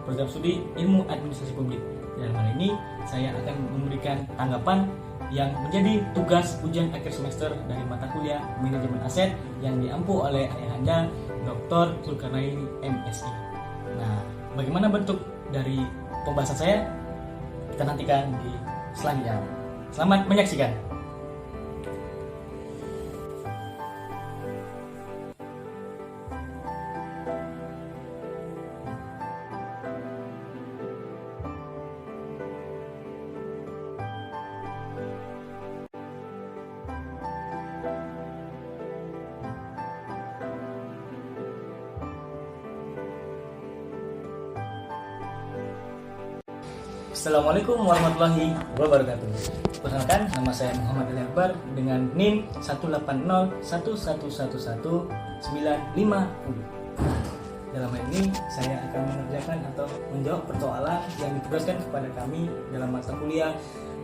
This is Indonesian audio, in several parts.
program studi Ilmu Administrasi Publik. Dalam hal ini saya akan memberikan tanggapan yang menjadi tugas ujian akhir semester dari mata kuliah Manajemen Aset yang diampu oleh ayahanda Dr. Zulkarnaini MSI. Nah, bagaimana bentuk dari pembahasan saya? Kita nantikan di selanjutnya. Selamat menyaksikan. Assalamualaikum warahmatullahi wabarakatuh. Perkenalkan, nama saya Muhammad Ali Akbar dengan NIM 180111190. Dalam hal ini saya akan mengerjakan atau menjawab persoalan yang ditugaskan kepada kami dalam mata kuliah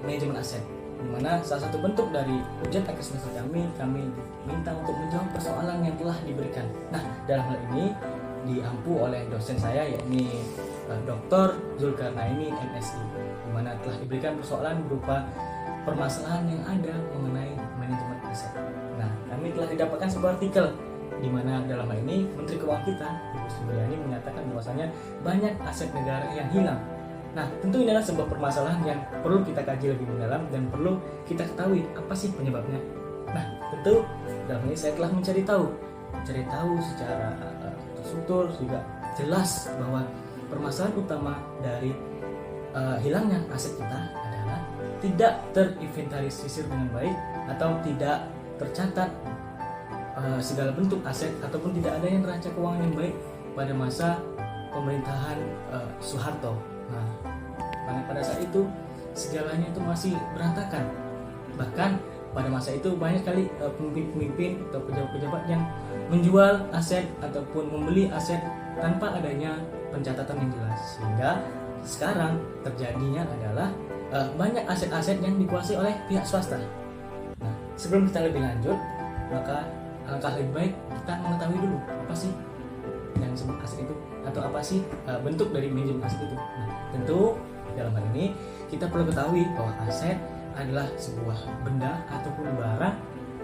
Manajemen Aset, di mana salah satu bentuk dari ujian akhir semester kami minta untuk menjawab persoalan yang telah diberikan. Nah, dalam hal ini diampu oleh dosen saya, yakni Dr. Zulkarnaini MSI, di mana telah diberikan persoalan berupa permasalahan yang ada mengenai manajemen aset. Nah, kami telah didapatkan sebuah artikel di mana dalam hal ini Menteri Keuangan kita, Ibu Sri Mulyani, menyatakan bahwasanya banyak aset negara yang hilang. Nah, tentu ini adalah sebuah permasalahan yang perlu kita kaji lebih mendalam dan perlu kita ketahui apa sih penyebabnya. Nah, tentu dalam hal ini saya telah mencari tahu secara terstruktur, juga jelas bahwa permasalahan utama dari hilangnya aset kita adalah tidak terinventarisir dengan baik atau tidak tercatat segala bentuk aset ataupun tidak ada yang neraca keuangan yang baik pada masa pemerintahan Soeharto. Nah, pada saat itu segalanya itu masih berantakan. Bahkan pada masa itu banyak sekali pemimpin-pemimpin atau pejabat-pejabat yang menjual aset ataupun membeli aset tanpa adanya pencatatan yang jelas, sehingga sekarang terjadinya adalah banyak aset-aset yang dikuasai oleh pihak swasta. Nah, sebelum kita lebih lanjut, maka alangkah lebih baik kita mengetahui dulu apa sih yang disebut aset itu, atau apa sih bentuk dari manajemen aset itu. Nah, tentu dalam hal ini kita perlu ketahui bahwa aset adalah sebuah benda ataupun barang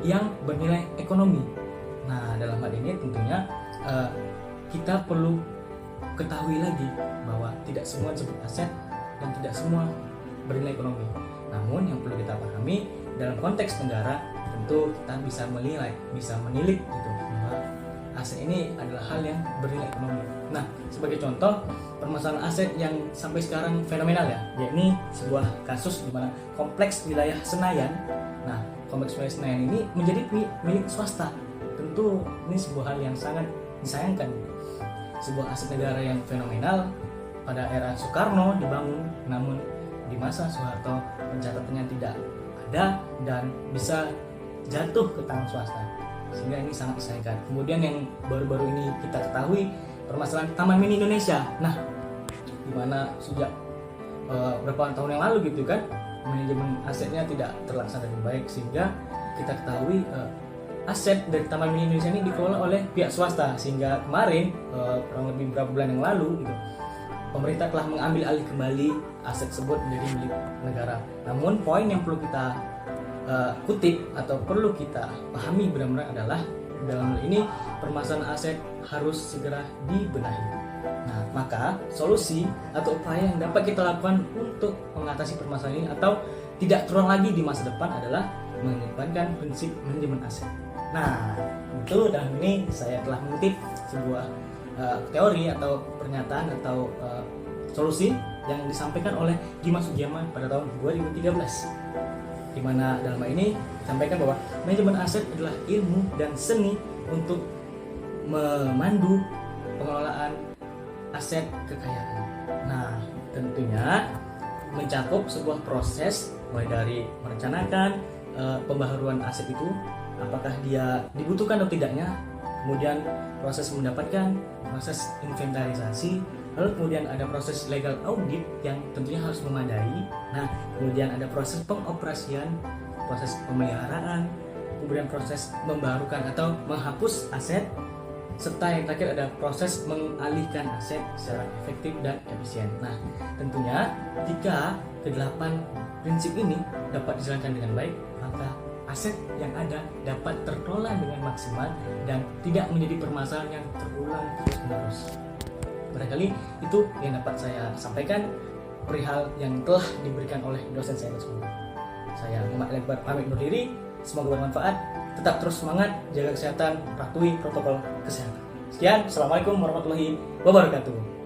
yang bernilai ekonomi. Nah, dalam hal ini tentunya kita perlu ketahui lagi bahwa tidak semua disebut aset dan tidak semua bernilai ekonomi. Namun yang perlu kita pahami dalam konteks negara, tentu kita bisa menilik gitu, bahwa aset ini adalah hal yang bernilai ekonomi. Nah, sebagai contoh permasalahan aset yang sampai sekarang fenomenal ya, yakni sebuah kasus di mana kompleks wilayah Senayan. Nah, kompleks wilayah Senayan ini menjadi milik swasta. Tentu ini sebuah hal yang sangat disayangkan. Sebuah aset negara yang fenomenal pada era Soekarno dibangun, namun di masa Soeharto pencatatannya tidak ada dan bisa jatuh ke tangan swasta, sehingga ini sangat disayangkan. Kemudian yang baru-baru ini kita ketahui permasalahan Taman Mini Indonesia. Nah, di mana sejak beberapa tahun yang lalu gitu kan, manajemen asetnya tidak terlaksana dengan baik, sehingga kita ketahui aset dari Taman Mini Indonesia ini dikelola oleh pihak swasta, sehingga kemarin kurang lebih beberapa bulan yang lalu gitu, pemerintah telah mengambil alih kembali aset tersebut menjadi milik negara. Namun poin yang perlu kita kutip atau perlu kita pahami benar-benar adalah dalam hal ini permasalahan aset harus segera dibenahi. Nah, maka solusi atau upaya yang dapat kita lakukan untuk mengatasi permasalahan ini atau tidak terulang lagi di masa depan adalah mengedepankan prinsip manajemen aset. Nah, itu dalam ini saya telah mengutip sebuah teori atau pernyataan atau solusi yang disampaikan oleh Dimas Sugiyama pada tahun 2013, di mana dalam hal ini disampaikan bahwa manajemen aset adalah ilmu dan seni untuk memandu pengelolaan aset kekayaan. Nah, tentunya mencakup sebuah proses mulai dari merencanakan pembaharuan aset itu, apakah dia dibutuhkan atau tidaknya, kemudian proses mendapatkan, proses inventarisasi, lalu kemudian ada proses legal audit yang tentunya harus memadai. Nah, kemudian ada proses pengoperasian, proses pemeliharaan, kemudian proses membarukan atau menghapus aset, serta yang terakhir ada proses mengalihkan aset secara efektif dan efisien. Nah, tentunya jika kedelapan prinsip ini dapat dijalankan dengan baik, maka aset yang ada dapat terkelola dengan maksimal dan tidak menjadi permasalahan yang terulang terus-menerus. Barangkali itu yang dapat saya sampaikan perihal yang telah diberikan oleh dosen saya tersebut. Saya Muhammad Lekbar pamit undur diri, semoga bermanfaat. Tetap terus semangat, jaga kesehatan, patuhi protokol kesehatan. Sekian, Assalamualaikum warahmatullahi wabarakatuh.